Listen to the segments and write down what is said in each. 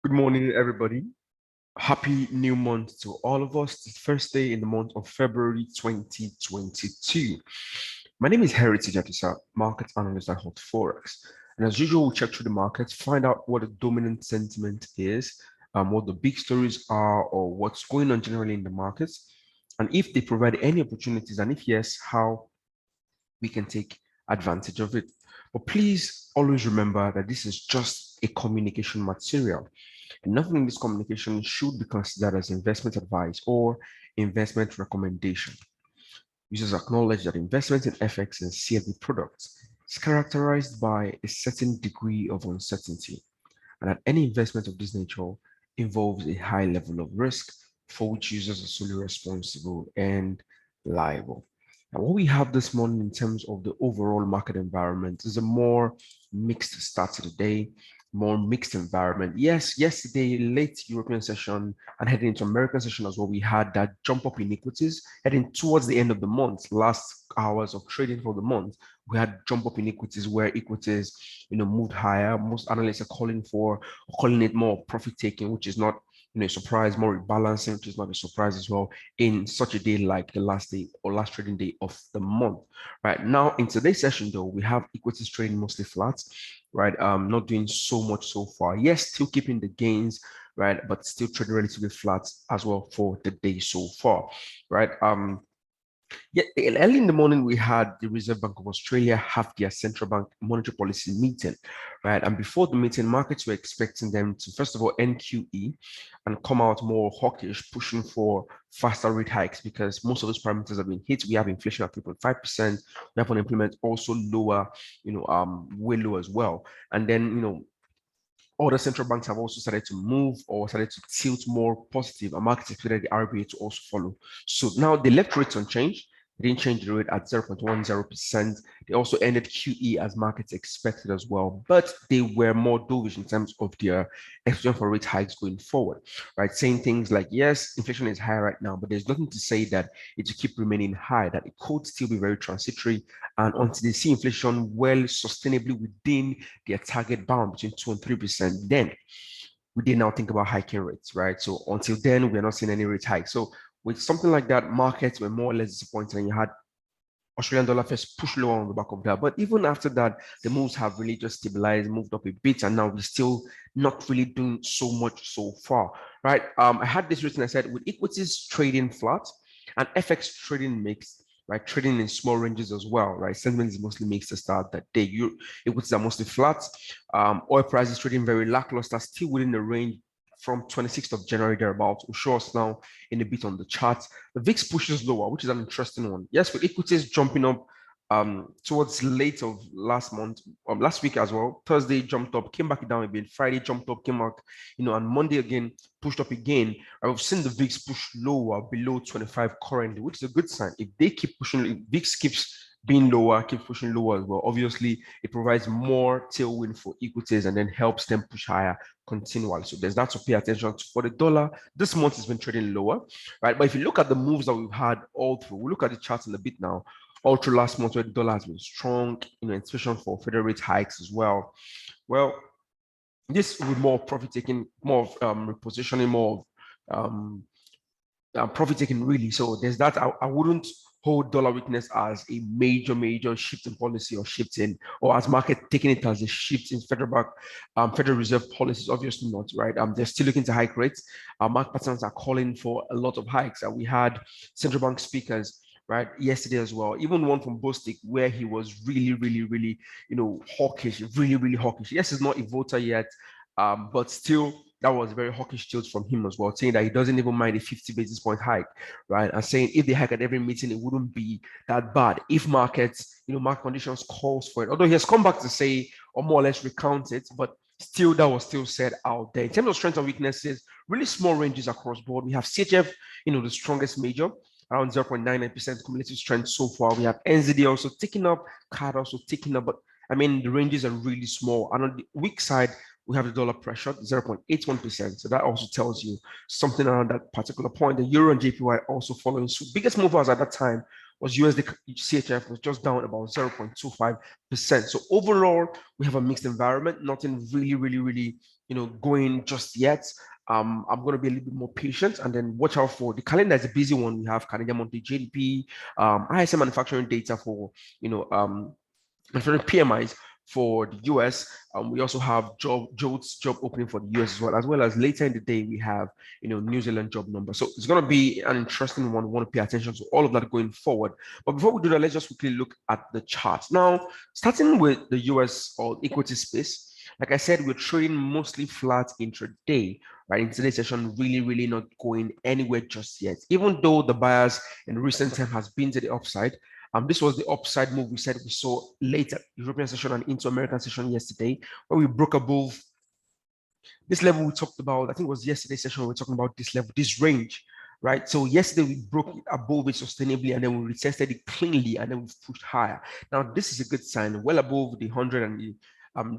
Good morning, everybody. Happy new month to all of us. The first day in the month of February 2022. My name is Heritage Atisa, market analyst at HotForex. And as usual, we'll check through the markets, find out what the dominant sentiment is, what the big stories are, or what's going on generally in the markets, and if they provide any opportunities, and if yes, how we can take advantage of it. But please always remember that this is just a communication material. And nothing in this communication should be considered as investment advice or investment recommendation. Users acknowledge that investment in FX and CFD products is characterized by a certain degree of uncertainty, and that any investment of this nature involves a high level of risk for which users are solely responsible and liable. And what we have this morning in terms of the overall market environment is a more mixed start to the day, more mixed environment. Yes, yesterday, late European session and heading into American session as well, we had that jump up in equities heading towards the end of the month, last hours of trading for the month. We had jump up in equities where equities, moved higher. Most analysts are calling it more profit taking, which is not a surprise, more rebalancing, which is not a surprise as well in such a day like the last day or last trading day of the month. Right now, in today's session, though, we have equities trading mostly flat, right? Not doing so much so far. Yes, still keeping the gains, right? But still trading relatively flat as well for the day so far, right? Yeah, early in the morning, we had the Reserve Bank of Australia have their central bank monetary policy meeting, right? And before the meeting, markets were expecting them to, first of all, end QE and come out more hawkish, pushing for faster rate hikes because most of those parameters have been hit. We have inflation at 3.5%. We have unemployment also lower, way low as well. And then, other central banks have also started to move or started to tilt more positive, and markets expected the RBA to also follow. So now they left rates unchanged. They didn't change the rate at 0.10%. They also ended QE as markets expected as well, but they were more dovish in terms of their expectation for rate hikes going forward, right? Saying things like, yes, inflation is high right now, but there's nothing to say that it will keep remaining high, that it could still be very transitory. And until they see inflation well sustainably within their target bound between 2 and 3%, then we did now think about hiking rates, right? So until then, we're not seeing any rate hike. So with something like that, markets were more or less disappointed, and you had Australian dollar first push lower on the back of that. But even after that, the moves have really just stabilized, moved up a bit, and now we're still not really doing so much so far, right? I had this written, I said, with equities trading flat and FX trading mixed, right? Trading in small ranges as well, right? Sentiment is mostly mixed to start that day. Equities are mostly flat. Oil prices trading very lackluster, still within the range from 26th of January thereabouts. Will show us now in a bit on the chart. The VIX pushes lower, which is an interesting one. Yes, with equities jumping up towards late of last week as well. Thursday jumped up, came back down a bit. Friday jumped up, came back, and Monday again pushed up again. I've seen the VIX push lower below 25 currently, which is a good sign. If they keep pushing, if VIX keeps being lower, keep pushing lower as well. Obviously, it provides more tailwind for equities and then helps them push higher continually. So there's that to pay attention to. For the dollar, this month has been trading lower, right? But if you look at the moves that we've had all through, we look at the charts in a bit now. All through last month, where the dollar has been strong, anticipation for federal rate hikes as well. Well, this with more profit taking, more of repositioning, more of profit taking really. So there's that. I wouldn't hold dollar weakness as a major shift in policy or shift in, or as market taking it as a shift in Federal Reserve policies. Obviously not, right? They're still looking to hike rates. Market patterns are calling for a lot of hikes. We had central bank speakers, right, yesterday as well. Even one from Bostic, where he was really, hawkish, really hawkish. Yes, he's not a voter yet, but still, that was very hawkish tilt from him as well, saying that he doesn't even mind a 50 basis point hike, right? And saying if they hike at every meeting, it wouldn't be that bad if markets, market conditions calls for it. Although he has come back to say, or more or less recount it, but still, that was still said out there. In terms of strengths and weaknesses, really small ranges across board. We have CHF, the strongest major, around 0.99% cumulative strength so far. We have NZD also ticking up, CAD also ticking up, but I mean, the ranges are really small. And on the weak side, we have the dollar pressure, 0.81%. So that also tells you something around that particular point. The euro and JPY also following suit. Biggest movers at that time was USDCHF, was just down about 0.25%. So overall, we have a mixed environment, nothing really going just yet. I'm going to be a little bit more patient and then watch out for the calendar. Is a busy one. We have Canadian monthly GDP, ISM manufacturing data for, manufacturing PMIs for the US. We also have JOLTS job opening for the US as well as later in the day we have New Zealand job number. So it's going to be an interesting one. We want to pay attention to all of that going forward. But before we do that, let's just quickly look at the charts. Now, starting with the US or equity space. Like I said, we're trading mostly flat intraday, right? In today's session, really not going anywhere just yet. Even though the buyers in recent time has been to the upside, this was the upside move we said we saw later European session and into American session yesterday, where we broke above this level we talked about. I think it was yesterday's session we were talking about this level, this range, right? So yesterday we broke it above it sustainably, and then we retested it cleanly, and then we've pushed higher. Now this is a good sign, well above the 100 and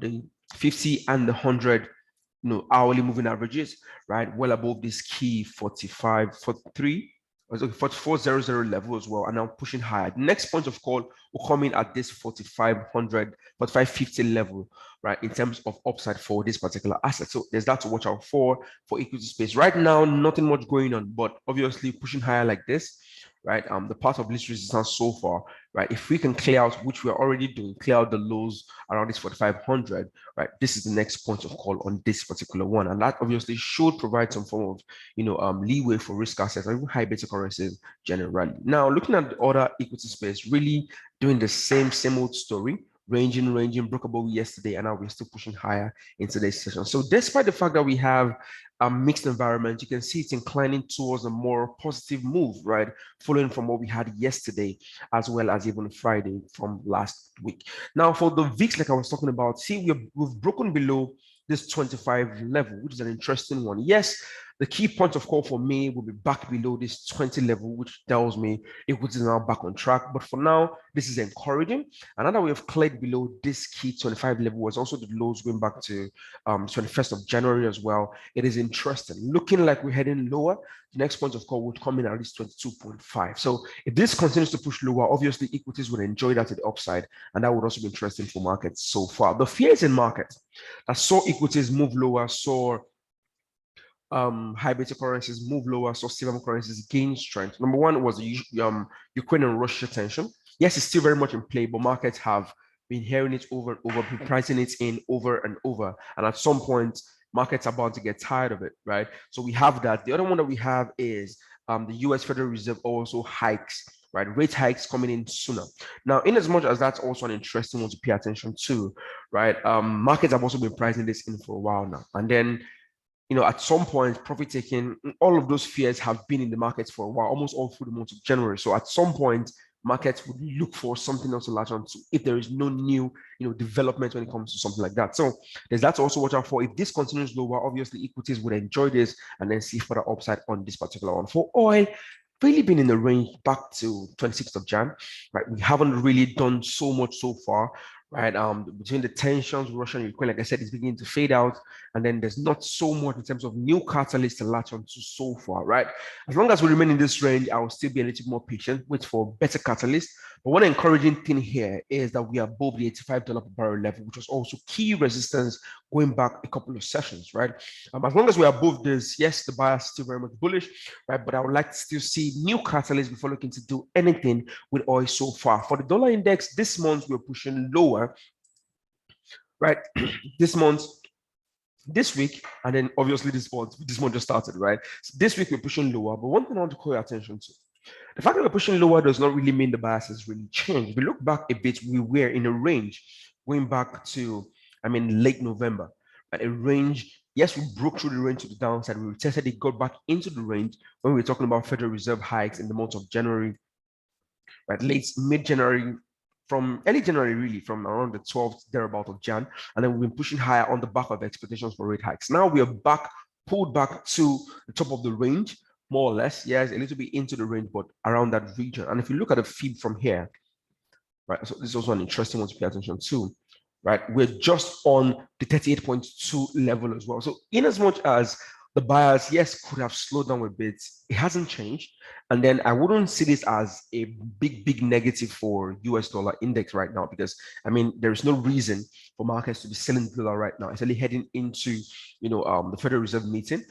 the 50 and the 100 hourly moving averages, right? Well above this key 45, 43, 4400 level as well, and now pushing higher. The next point of call will come in at this 4500, 4550 level, right? In terms of upside for this particular asset. So there's that to watch out for equity space. Right now, nothing much going on, but obviously pushing higher like this, right? The part of least resistance so far, right? If we can clear out, which we're already doing, clear out the lows around this 4500, right? This is the next point of call on this particular one, and that obviously should provide some form of leeway for risk assets or even high beta currencies generally. Now, looking at the other equity space, really doing the same old story. Ranging, broke above yesterday, and now we're still pushing higher in today's session. So despite the fact that we have a mixed environment, you can see it's inclining towards a more positive move, right? Following from what we had yesterday, as well as even Friday from last week. Now for the VIX, like I was talking about, see, we've broken below this 25 level, which is an interesting one. Yes, the key point of call for me will be back below this 20 level, which tells me equity is now back on track. But for now, this is encouraging. And now that we have cleared below this key 25 level, was also the lows going back to 21st of January as well. It is interesting. Looking like we're heading lower, the next point of call would come in at least 22.5. So if this continues to push lower, obviously equities would enjoy that to the upside. And that would also be interesting for markets so far. The fears in markets that saw equities move lower, saw high beta currencies move lower, so stable currencies gain strength. Number one was the Ukraine and Russia tension. Yes, it's still very much in play, but markets have been hearing it over and over, been pricing it in over and over. And at some point, markets are bound to get tired of it, right? So we have that. The other one that we have is the US Federal Reserve also hikes, right? Rate hikes coming in sooner. Now, in as much as that's also an interesting one to pay attention to, right? Markets have also been pricing this in for a while now. And then at some point, profit taking, all of those fears have been in the markets for a while, almost all through the month of January. So at some point, markets would look for something else to latch on to if there is no new, development when it comes to something like that. So there's that to also watch out for. If this continues lower, obviously equities would enjoy this and then see further upside on this particular one. For oil, really been in the range back to 26th of Jan, right? We haven't really done so much so far, right? Between the tensions, Russia and Ukraine, like I said, it's beginning to fade out. And then there's not so much in terms of new catalysts to latch onto so far, right? As long as we remain in this range, I will still be a little more patient, wait for better catalysts. But one encouraging thing here is that we are above the $85 per barrel level, which was also key resistance going back a couple of sessions, right? As long as we're above this, yes, the bias is still very much bullish, right? But I would like to still see new catalysts before looking to do anything with oil so far. For the dollar index, this month we're pushing lower, right? This week, and then obviously this month just started, right? So this week we're pushing lower, but one thing I want to call your attention to, the fact that we're pushing lower does not really mean the bias has really changed. If we look back a bit, we were in a range going back to, late November, at a range. Yes, we broke through the range to the downside. We tested it, got back into the range when we were talking about Federal Reserve hikes in the month of January, right? Mid-January, from early January, really, from around the 12th, thereabout of Jan, and then we've been pushing higher on the back of expectations for rate hikes. Now we are pulled back to the top of the range, more or less. Yes, a little bit into the range, but around that region. And if you look at the feed from here, right, so this is also an interesting one to pay attention to, right? We're just on the 38.2 level as well. So in as much as the buyers, yes, could have slowed down a bit. It hasn't changed. And then I wouldn't see this as a big negative for US dollar index right now, because I mean, there is no reason for markets to be selling the dollar right now, especially heading into, the Federal Reserve meeting.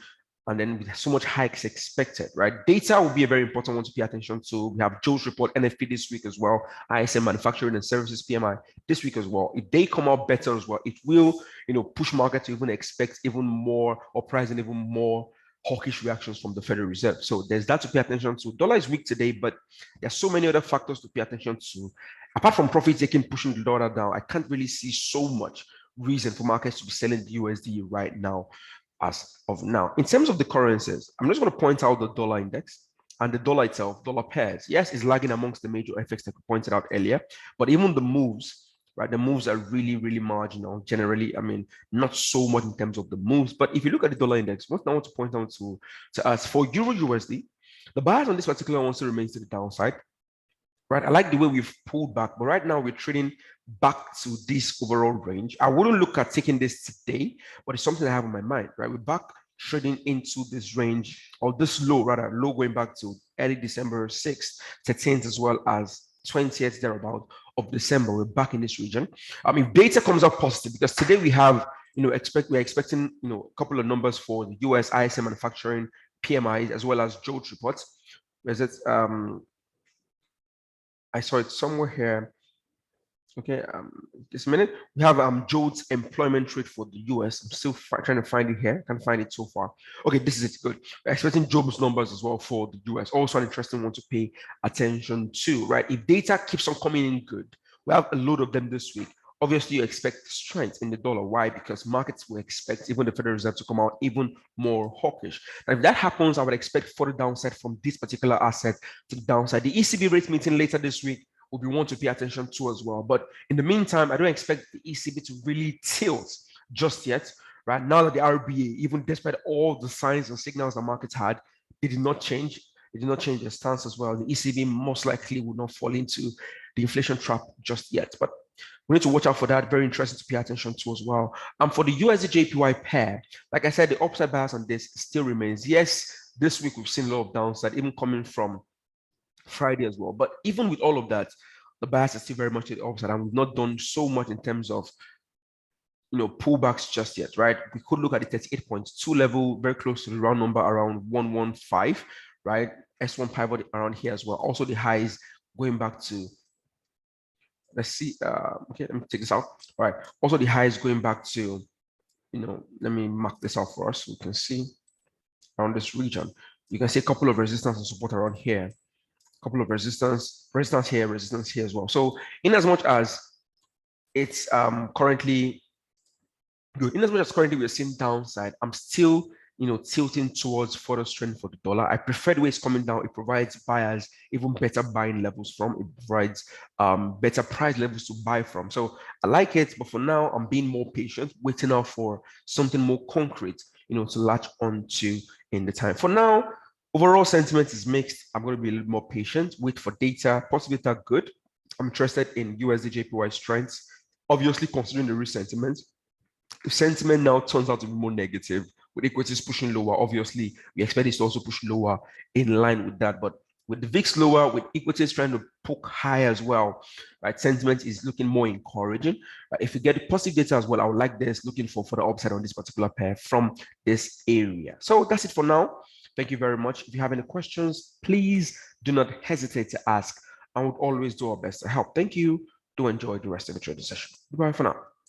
And then with so much hikes expected, right? Data will be a very important one to pay attention to. We have Joe's report, NFP this week as well, ISM manufacturing and services PMI this week as well. If they come out better as well, it will, push market to even expect even more, or price in even more hawkish reactions from the Federal Reserve. So there's that to pay attention to. Dollar is weak today, but there's so many other factors to pay attention to. Apart from profit taking, pushing the dollar down, I can't really see so much reason for markets to be selling the USD right now as of now. In terms of the currencies, I'm just going to point out the dollar index and the dollar itself, dollar pairs. Yes, it's lagging amongst the major FX that we pointed out earlier, but even the moves, right? The moves are really marginal. Generally, I mean, not so much in terms of the moves, but if you look at the dollar index, what I want to point out to us for Euro USD, the bias on this particular one still remains to the downside. Right, I like the way we've pulled back, but right now we're trading back to this overall range. I wouldn't look at taking this today, but it's something I have in my mind, right? We're back trading into this range, or this low, rather, low going back to early December 6th, 13th, as well as 20th, thereabout of December. We're back in this region. If data comes out positive, because today we have, we're expecting, a couple of numbers for the US ISM manufacturing PMIs, as well as JOLTS reports. Where's it? I saw it somewhere here. Okay, this minute we have JOLTS employment rate for the US. I'm still trying to find it here. Can't find it so far. Okay, this is it. Good. We're expecting jobs numbers as well for the US. Also an interesting one to pay attention to, right? If data keeps on coming in good, we have a load of them this week. Obviously, you expect strength in the dollar. Why? Because markets will expect even the Federal Reserve to come out even more hawkish. And if that happens, I would expect further downside from this particular asset to the downside. The ECB rate meeting later this week will be one to pay attention to as well. But in the meantime, I don't expect the ECB to really tilt just yet. Right now that the RBA, even despite all the signs and signals the markets had, they did not change. They did not change their stance as well. The ECB most likely will not fall into the inflation trap just yet. But we need to watch out for that. Very interesting to pay attention to as well. For the USD-JPY pair, like I said, the upside bias on this still remains. Yes, this week we've seen a lot of downside, even coming from Friday as well. But even with all of that, the bias is still very much to the upside, and we've not done so much in terms of pullbacks just yet, right? We could look at the 38.2 level, very close to the round number around 115, right? S1 pivot around here as well. Also the highs going back to, let's see, okay, let me take this out. All right, also the highs going back to, let me mark this out for us so we can see around this region. You can see a couple of resistance and support around here. Couple of resistance here as well. So in as much as it's currently good, in as much as currently we're seeing downside, I'm still tilting towards further strength for the dollar. I prefer the way it's coming down. It provides buyers even better buying levels from. It provides better price levels to buy from. So I like it, but for now I'm being more patient, waiting out for something more concrete, to latch onto in the time. For now, overall sentiment is mixed. I'm going to be a little more patient, wait for data. Positive data, good. I'm interested in USD-JPY strengths, obviously considering the risk sentiment. If sentiment now turns out to be more negative, with equities pushing lower, obviously we expect this to also push lower in line with that. But with the VIX lower, with equities trying to poke high as well, right? Sentiment is looking more encouraging. If you get positive data as well, I would like this, looking for the upside on this particular pair from this area. So that's it for now. Thank you very much. If you have any questions, please do not hesitate to ask. I would always do our best to help. Thank you. Do enjoy the rest of the trading session. Goodbye for now.